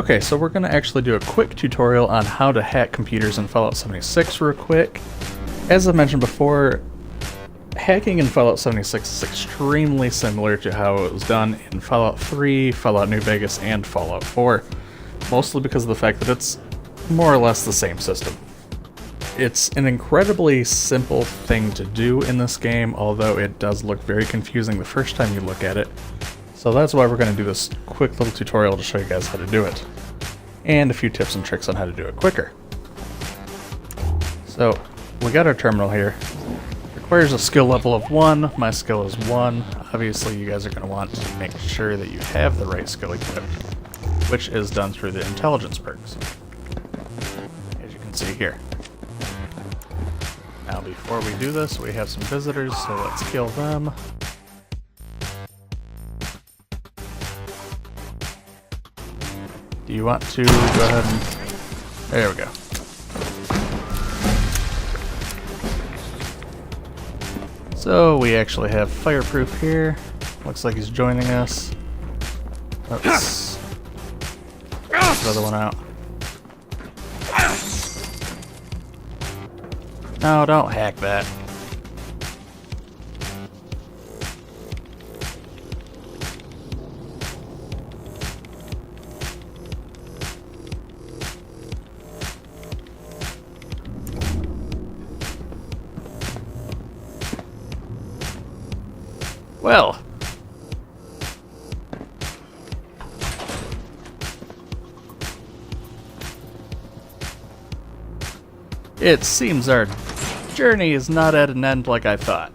Okay, so we're going to actually do a quick tutorial on how to hack computers in Fallout 76 real quick. As I mentioned before, hacking in Fallout 76 is extremely similar to how it was done in Fallout 3, Fallout New Vegas, and Fallout 4, mostly because of the fact that it's more or less the same system. It's an incredibly simple thing to do in this game, although it does look very confusing the first time you look at it. So that's why we're going to do this quick little tutorial to show you guys how to do it. And a few tips and tricks on how to do it quicker. So, we got our terminal here. Requires a skill level of 1. My skill is 1. Obviously you guys are going to want to make sure that you have the right skill equipped, which is done through the intelligence perks, as you can see here. Now before we do this, we have some visitors, so let's kill them. Do you want to go ahead and... There we go. So we actually have Fireproof here. Looks like he's joining us. Let's get the other one out. No, don't hack that. Well, it seems our journey is not at an end like I thought.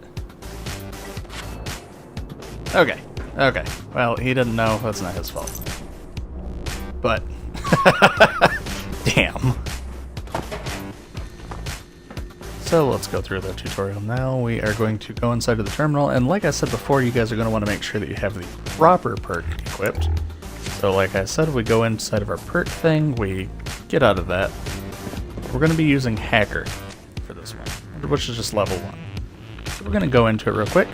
Okay. Well, he didn't know. That's not his fault. But, damn. So let's go through the tutorial now. We are going to go inside of the terminal, and like I said before, you guys are going to want to make sure that you have the proper perk equipped. So like I said, we go inside of our perk thing, we get out of that. We're going to be using Hacker for this one, which is just level 1. So we're going to go into it real quick,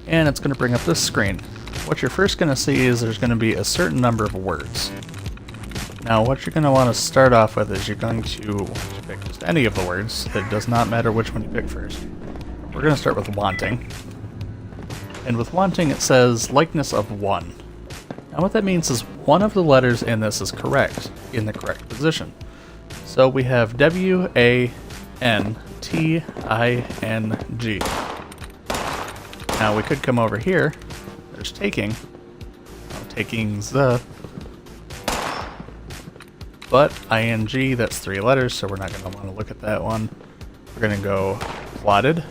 and it's going to bring up this screen. What you're first going to see is there's going to be a certain number of words. Now what you're going to want to start off with is you're going to pick just any of the words. It does not matter which one you pick first. We're going to start with wanting. And with wanting it says likeness of 1. Now what that means is one of the letters in this is correct, in the correct position. So we have W-A-N-T-I-N-G. Now we could come over here. There's taking. Taking's the... But ing, that's 3 letters, so we're not going to want to look at that one. We're going to go plotted. It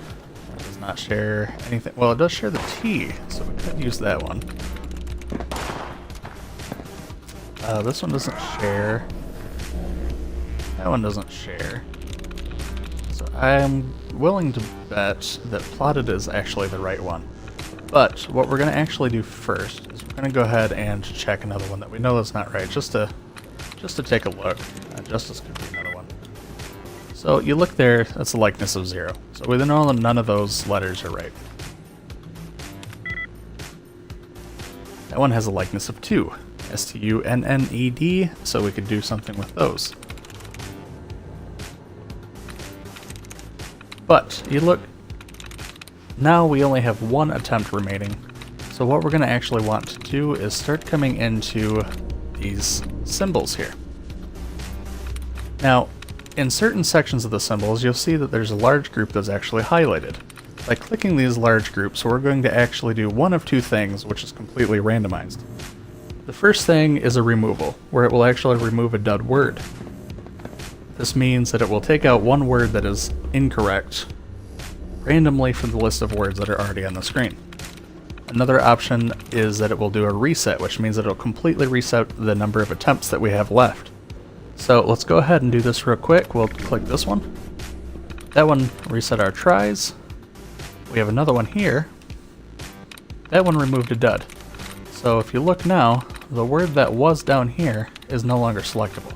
does not share anything. Well, it does share the T, so we could use that one. This one doesn't share. That one doesn't share. So I'm willing to bet that plotted is actually the right one. But what we're going to actually do first is we're going to go ahead and check another one that we know that's not right, just to take a look. Justice could be another one. So you look there, that's a likeness of 0. So we know that none of those letters are right. That one has a likeness of 2. S-T-U-N-N-E-D, so we could do something with those. But you look, now we only have 1 attempt remaining. So what we're going to actually want to do is start coming into these symbols here. Now, in certain sections of the symbols, you'll see that there's a large group that's actually highlighted. By clicking these large groups, we're going to actually do one of 2 things, which is completely randomized. The first thing is a removal, where it will actually remove a dud word. This means that it will take out one word that is incorrect randomly from the list of words that are already on the screen. Another option is that it will do a reset, which means that it'll completely reset the number of attempts that we have left. So let's go ahead and do this real quick. We'll click this one. That one reset our tries. We have another one here. That one removed a dud. So if you look now, the word that was down here is no longer selectable.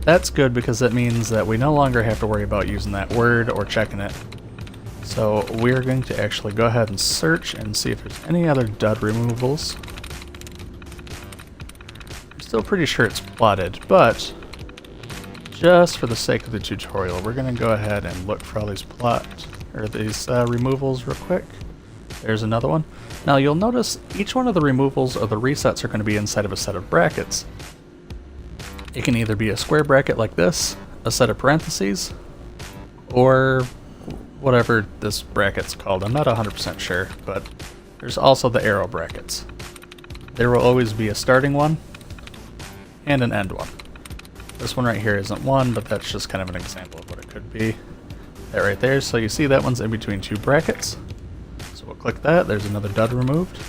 That's good because that means that we no longer have to worry about using that word or checking it. So we're going to actually go ahead and search and see if there's any other dud removals. Still pretty sure it's plotted, but just for the sake of the tutorial, we're going to go ahead and look for all these removals real quick. There's another one. Now you'll notice each one of the removals or the resets are going to be inside of a set of brackets. It can either be a square bracket like this, a set of parentheses, or whatever this bracket's called. I'm not 100% sure, but there's also the arrow brackets. There will always be a starting one and an end one. This one right here isn't one, but that's just kind of an example of what it could be. That right there, so you see that one's in between two brackets. So we'll click that, there's another dud removed.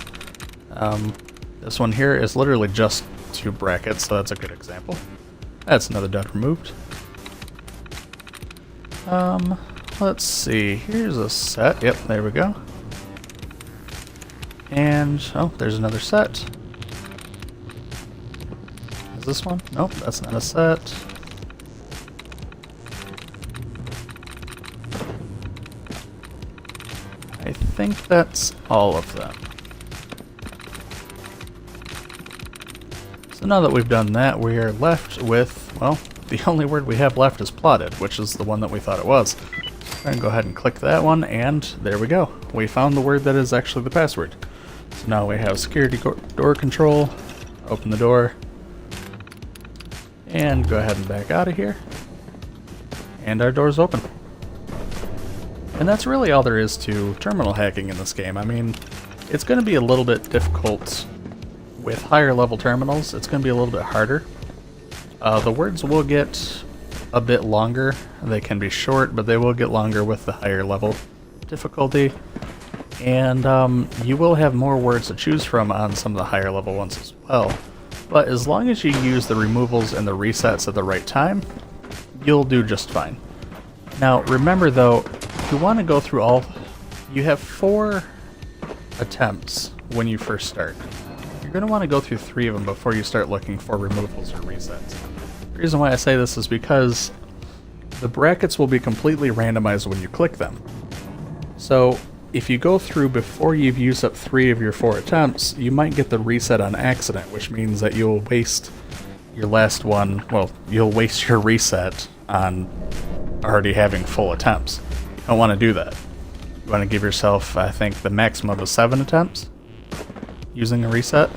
This one here is literally just two brackets, so that's a good example. That's another dud removed. Let's see, here's a set, yep, there we go. And, oh, there's another set. Is this one? Nope, that's not a set. I think that's all of them. So now that we've done that, we are left with, well, the only word we have left is plotted, which is the one that we thought it was. I'm going to go ahead and click that one, and there we go. We found the word that is actually the password. So now we have security door control, open the door, and go ahead and back out of here. And our door's open. And that's really all there is to terminal hacking in this game. I mean, it's going to be a little bit difficult with higher level terminals. It's going to be a little bit harder. The words will get a bit longer. They can be short, but they will get longer with the higher level difficulty. And you will have more words to choose from on some of the higher level ones as well. But as long as you use the removals and the resets at the right time, you'll do just fine. Now remember though, if you want to go through all, you have 4 attempts when you first start. You're going to want to go through 3 of them before you start looking for removals or resets. The reason why I say this is because the brackets will be completely randomized when you click them. So if you go through before you've used up 3 of your 4 attempts, you might get the reset on accident, which means that you'll waste your last one, well, you'll waste your reset on already having full attempts. You don't want to do that. You want to give yourself, I think, the maximum of 7 attempts using a reset.